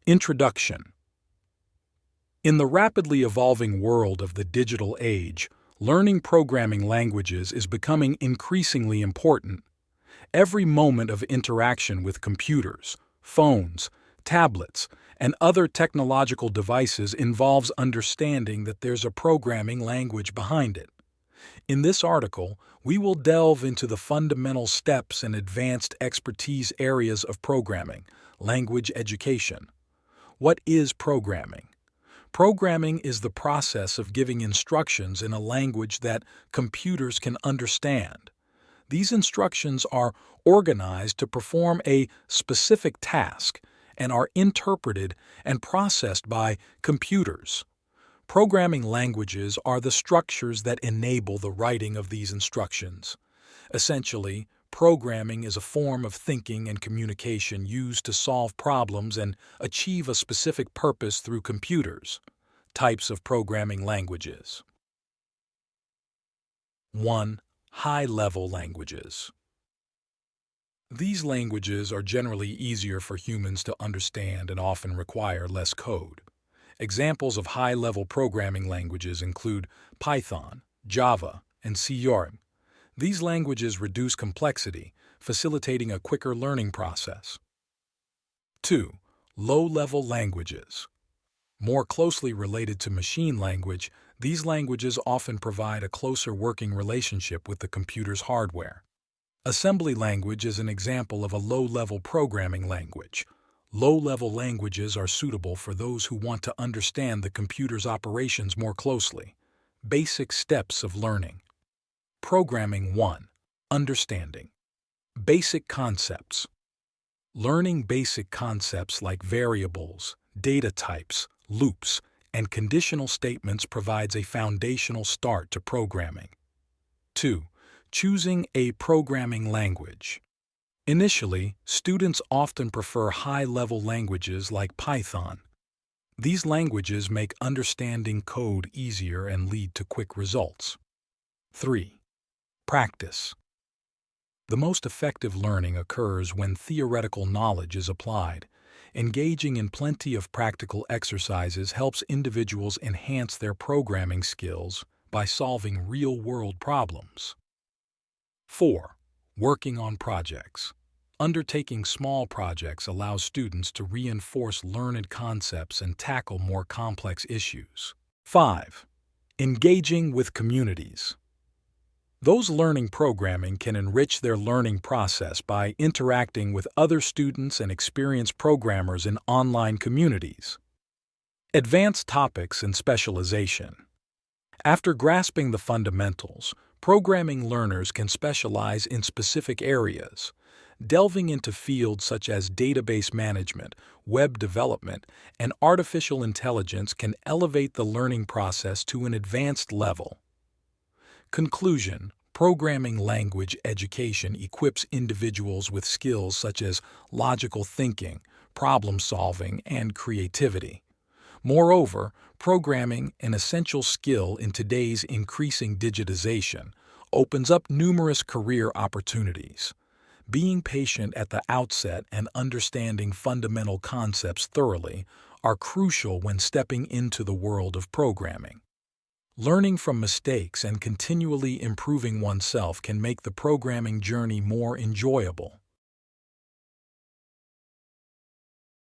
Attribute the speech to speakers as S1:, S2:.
S1: Introduction. In the rapidly evolving world of the digital age, learning programming languages is becoming increasingly important. Every moment of interaction with computers, phones, tablets, and other technological devices involves understanding that there's a programming language behind it. In this article, we will delve into the fundamental steps and advanced expertise areas of programming, language education. What is programming? Programming is the process of giving instructions in a language that computers can understand. These instructions are organized to perform a specific task and are interpreted and processed by computers. Programming languages are the structures that enable the writing of these instructions. Essentially, programming is a form of thinking and communication used to solve problems and achieve a specific purpose through computers. Types of programming languages. 1. High-level languages. These languages are generally easier for humans to understand and often require less code. Examples of high-level programming languages include Python, Java, and C#. These languages reduce complexity, facilitating a quicker learning process. 2. Low-level languages. More closely related to machine language, these languages often provide a closer working relationship with the computer's hardware. Assembly language is an example of a low-level programming language. Low-level languages are suitable for those who want to understand the computer's operations more closely. Basic steps of learning. Programming 1. Understanding. Basic concepts. Learning basic concepts like variables, data types, loops, and conditional statements provides a foundational start to programming. 2. Choosing a programming language. Initially, students often prefer high-level languages like Python. These languages make understanding code easier and lead to quick results. 3. Practice. The most effective learning occurs when theoretical knowledge is applied. Engaging in plenty of practical exercises helps individuals enhance their programming skills by solving real-world problems. 4. Working on projects. Undertaking small projects allows students to reinforce learned concepts and tackle more complex issues. 5. Engaging with communities. Those learning programming can enrich their learning process by interacting with other students and experienced programmers in online communities. Advanced topics and specialization. After grasping the fundamentals, programming learners can specialize in specific areas. Delving into fields such as database management, web development, and artificial intelligence can elevate the learning process to an advanced level. Conclusion. Programming language education equips individuals with skills such as logical thinking, problem solving, and creativity. Moreover, programming, an essential skill in today's increasing digitization, opens up numerous career opportunities. Being patient at the outset and understanding fundamental concepts thoroughly are crucial when stepping into the world of programming. Learning from mistakes and continually improving oneself can make the programming journey more enjoyable.